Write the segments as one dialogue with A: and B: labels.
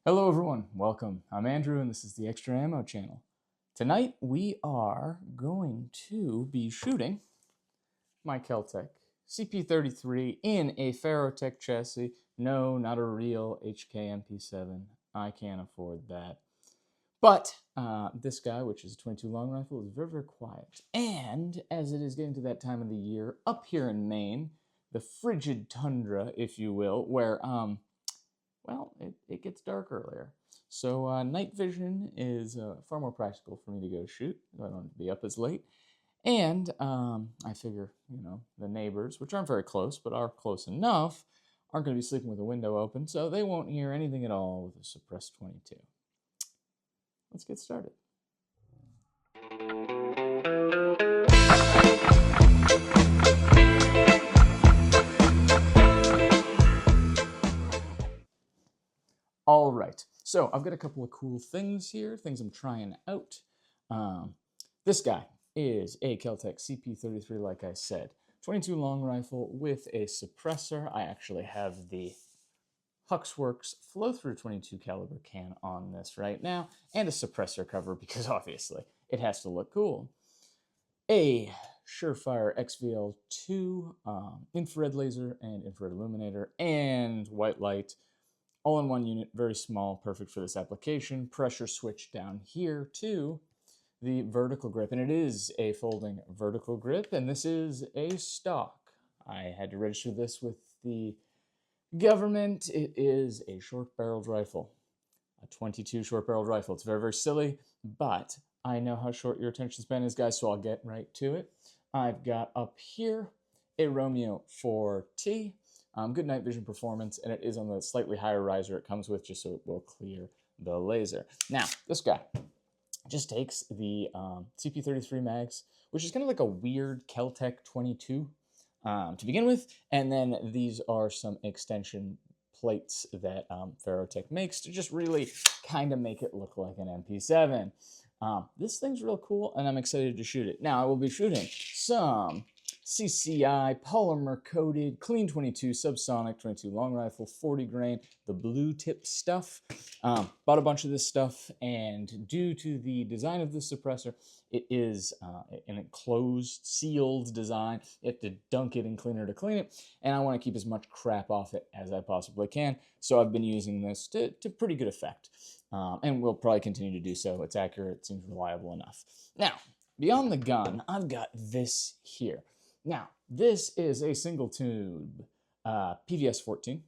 A: Hello everyone, welcome. I'm Andrew and this is the ExtraAmo channel. Tonight we are going to be shooting my KEL-TEC CP33 in a FarrowTech chassis. No, not a real FT7. I can't afford that. But this guy, which is a 22 long rifle, is very, very quiet. And as it is getting to that time of the year, up here in Maine, the frigid tundra, if you will, where well, it gets dark earlier. So night vision is far more practical for me to go shoot. I don't have to be up as late. And I figure, the neighbors, which aren't very close, but are close enough, aren't going to be sleeping with the window open, so they won't hear anything at all with a suppressed 22. Let's get started. All right, so I've got a couple of cool things here, things I'm trying out. This guy is a KEL-TEC CP33, like I said. 22 long rifle with a suppressor. I actually have the Huxworks flow-through 22 caliber can on this right now, and a suppressor cover because obviously it has to look cool. A Surefire XVL2 infrared laser and infrared illuminator and white light. All in one unit, very small, perfect for this application. Pressure switch down here to the vertical grip, and it is a folding vertical grip, and this is a stock. I had to register this with the government. It is a short-barreled rifle, a 22 short-barreled rifle. It's very, very silly, but I know how short your attention span is, guys, so I'll get right to it. I've got up here a Romeo 4T. Good night vision performance, and it is on the slightly higher riser it comes with, just so it will clear the laser. Now, this guy just takes the CP33 mags, which is kind of like a weird KEL-TEC 22 to begin with, and then these are some extension plates that FarrowTech makes to just really kind of make it look like an MP7. This thing's real cool, and I'm excited to shoot it. Now, I will be shooting some CCI polymer-coated clean 22 subsonic 22 long rifle 40 grain, the blue tip stuff. Bought a bunch of this stuff, and due to the design of this suppressor, it is an enclosed, sealed design. You have to dunk it in cleaner to clean it, and I want to keep as much crap off it as I possibly can, so I've been using this to pretty good effect. And we'll probably continue to do so. It's accurate, it seems reliable enough. Now, beyond the gun, I've got this here. Now, this is a single tube PVS 14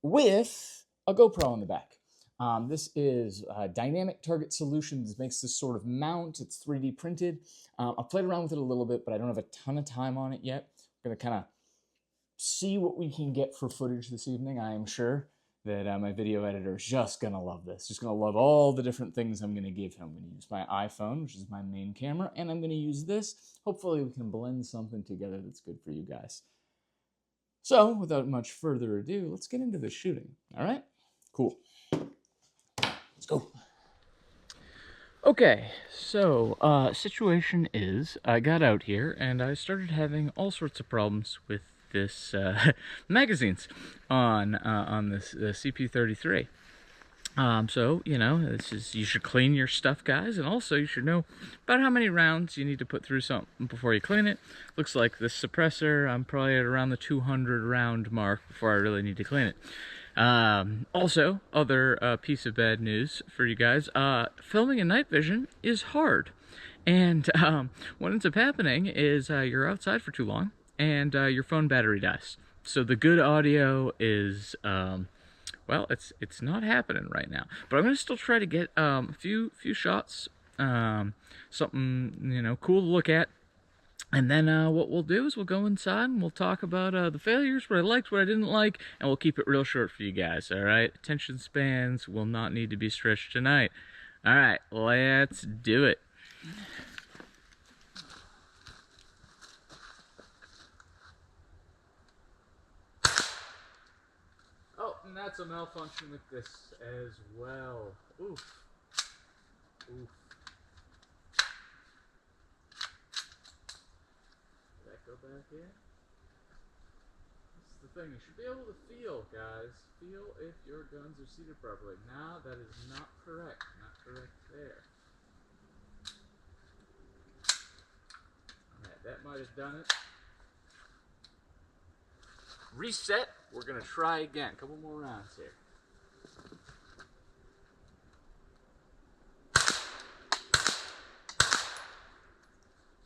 A: with a GoPro on the back. This is Dynamic Target Solutions, makes this sort of mount. It's 3D printed. I've played around with it a little bit, but I don't have a ton of time on it yet. I'm going to kind of see what we can get for footage this evening. I am sure that my video editor is just going to love this. Just going to love all the different things I'm going to give him. I'm going to use my iPhone, which is my main camera, and I'm going to use this. Hopefully we can blend something together that's good for you guys. So, without much further ado, let's get into the shooting. All right? Cool. Let's go. Okay, so situation is I got out here and I started having all sorts of problems with this magazines on this CP33. So, this is, you should clean your stuff, guys, and also you should know about how many rounds you need to put through something before you clean it. Looks like this suppressor, I'm probably at around the 200 round mark before I really need to clean it. Also, other piece of bad news for you guys, filming in night vision is hard. And what ends up happening is you're outside for too long and your phone battery dies. So the good audio is, well, it's not happening right now. But I'm going to still try to get a few shots, something, cool to look at. And then what we'll do is we'll go inside and we'll talk about the failures, what I liked, what I didn't like, and we'll keep it real short for you guys, all right? Attention spans will not need to be stretched tonight. All right, let's do it. Oh, and that's a malfunction with this as well. Oof. Oof. Did that go back in? thing. You should be able to feel, guys. Feel if your guns are seated properly. Now, that is not correct. Not correct there. Alright, that might have done it. Reset. We're going to try again. A couple more rounds here.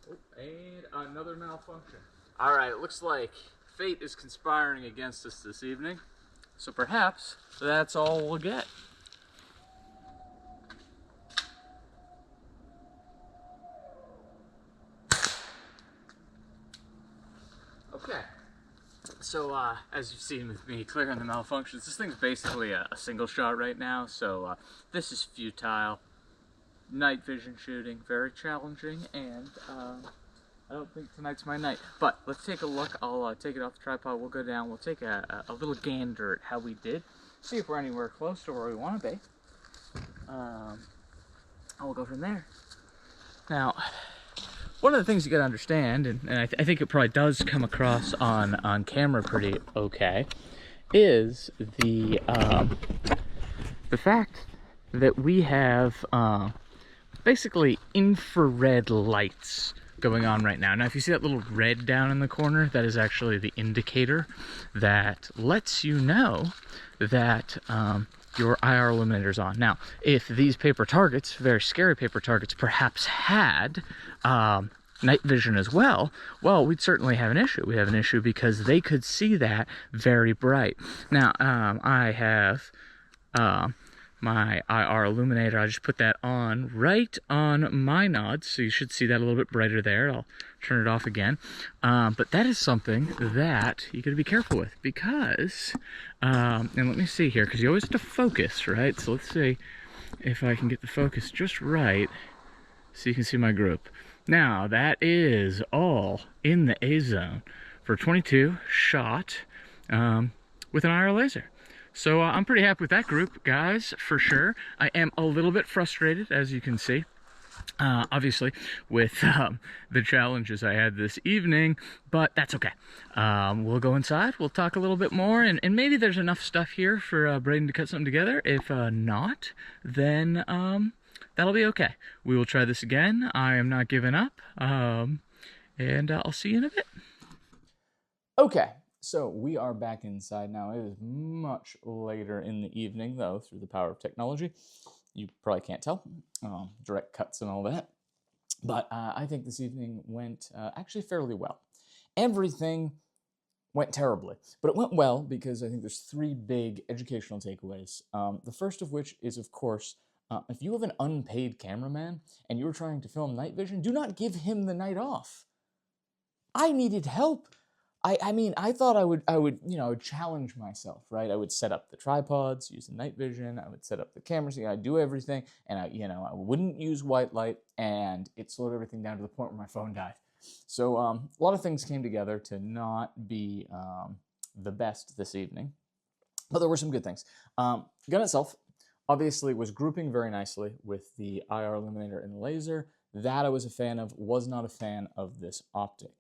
A: Oh, and another malfunction. Alright, it looks like fate is conspiring against us this evening. So perhaps that's all we'll get. Okay. So, as you've seen with me clearing the malfunctions, this thing's basically a single shot right now, so this is futile. Night vision shooting, very challenging, and I don't think tonight's my night. But let's take a look. I'll take it off the tripod, we'll go down, we'll take a little gander at how we did, see if we're anywhere close to where we want to be, and we'll go from there. Now, one of the things you got to understand, and I think it probably does come across on camera pretty okay, is the fact that we have basically infrared lights going on right now. Now, if you see that little red down in the corner, that is actually the indicator that lets you know that your IR illuminator's on. Now, if these paper targets, very scary paper targets, perhaps had night vision as well, we'd certainly have an issue. We have an issue because they could see that very bright. Now, I have my IR illuminator. I just put that on right on my nods, so you should see that a little bit brighter there. I'll turn it off again. But that is something that you got to be careful with because, and let me see here, because you always have to focus, right? So let's see if I can get the focus just right so you can see my group. Now, that is all in the A zone for 22 shot with an IR laser. So I'm pretty happy with that group, guys, for sure. I am a little bit frustrated, as you can see, obviously, with the challenges I had this evening, but that's okay. We'll go inside, we'll talk a little bit more, and maybe there's enough stuff here for Braden to cut something together. If not, then that'll be okay. We will try this again. I am not giving up, and I'll see you in a bit. Okay. So we are back inside now. It is much later in the evening, though, through the power of technology. You probably can't tell, direct cuts and all that. But I think this evening went actually fairly well. Everything went terribly, but it went well because I think there's three big educational takeaways. The first of which is, of course, if you have an unpaid cameraman and you're trying to film night vision, do not give him the night off. I needed help. I mean, I thought I would, you know, challenge myself, right? I would set up the tripods, use the night vision, I would set up the cameras, I'd do everything, and I wouldn't use white light, and it slowed everything down to the point where my phone died. So a lot of things came together to not be the best this evening, but there were some good things. Gun itself, obviously, was grouping very nicely with the IR illuminator and the laser. That I was a fan of, was not a fan of this optic.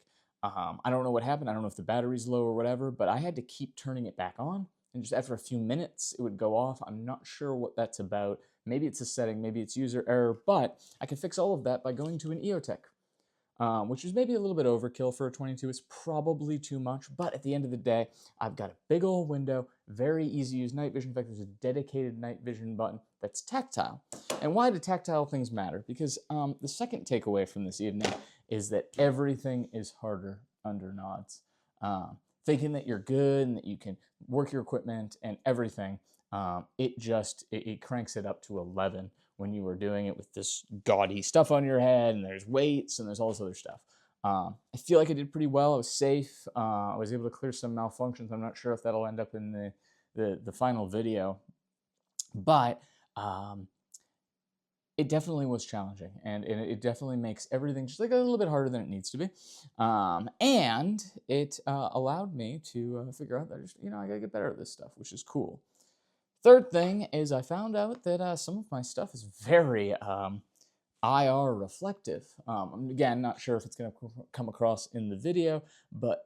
A: I don't know what happened. I don't know if the battery's low or whatever, but I had to keep turning it back on. And just after a few minutes, it would go off. I'm not sure what that's about. Maybe it's a setting, maybe it's user error, but I can fix all of that by going to an EOTech, which is maybe a little bit overkill for a 22. It's probably too much, but at the end of the day, I've got a big old window, very easy to use night vision. In fact, there's a dedicated night vision button that's tactile. And why do tactile things matter? Because the second takeaway from this evening is that everything is harder under nods. Thinking that you're good and that you can work your equipment and everything, it cranks it up to 11 when you were doing it with this gaudy stuff on your head, and there's weights and there's all this other stuff. I feel like I did pretty well. I was safe. I was able to clear some malfunctions. I'm not sure if that'll end up in the final video, but it definitely was challenging, and it definitely makes everything just like a little bit harder than it needs to be. And it allowed me to figure out that I gotta get better at this stuff, which is cool. Third thing is I found out that some of my stuff is very IR reflective. Again, not sure if it's gonna come across in the video, but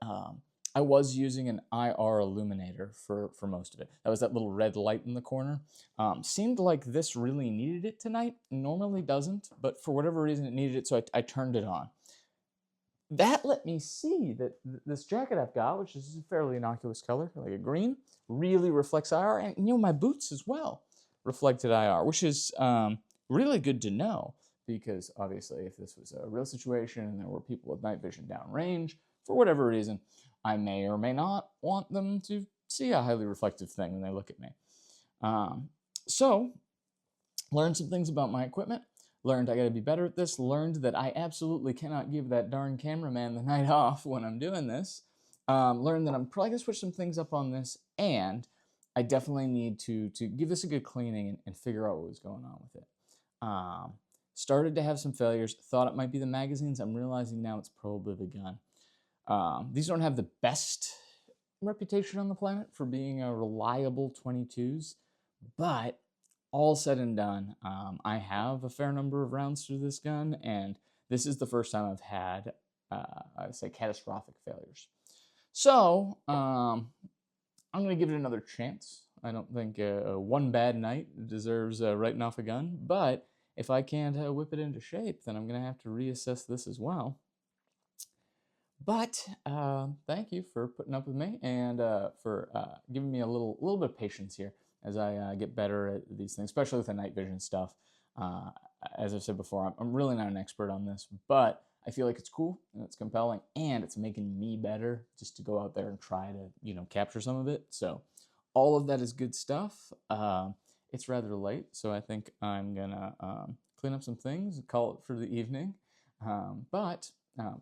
A: I was using an IR illuminator for most of it. That was that little red light in the corner. Seemed like this really needed it tonight. Normally doesn't, but for whatever reason it needed it, so I turned it on. That let me see that this jacket I've got, which is a fairly innocuous color, like a green, really reflects IR, and you know, my boots as well reflected IR, which is really good to know, because obviously if this was a real situation and there were people with night vision downrange, for whatever reason, I may or may not want them to see a highly reflective thing when they look at me. So, learned some things about my equipment. Learned I gotta be better at this. Learned that I absolutely cannot give that darn cameraman the night off when I'm doing this. Learned that I'm probably gonna switch some things up on this, and I definitely need to give this a good cleaning and figure out what was going on with it. Started to have some failures. Thought it might be the magazines. I'm realizing now it's probably the gun. These don't have the best reputation on the planet for being a reliable 22s, but all said and done, I have a fair number of rounds through this gun, and this is the first time I've had, I would say, catastrophic failures. So, I'm going to give it another chance. I don't think one bad night deserves writing off a gun, but if I can't whip it into shape, then I'm going to have to reassess this as well. But thank you for putting up with me and for giving me a little bit of patience here as I get better at these things, especially with the night vision stuff. As I've said before, I'm really not an expert on this, but I feel like it's cool and it's compelling and it's making me better just to go out there and try to, you know, capture some of it. So all of that is good stuff. It's rather late, so I think I'm gonna clean up some things and call it for the evening.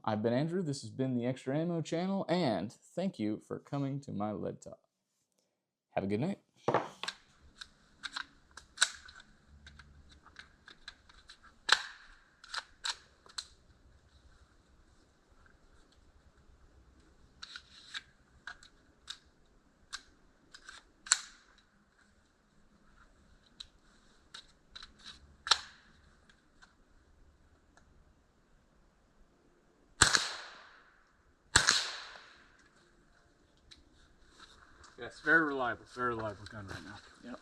A: I've been Andrew. This has been the ExtraAmo channel, and thank you for coming to my lead talk. Have a good night.
B: Yes, very reliable gun right now.
A: Yep.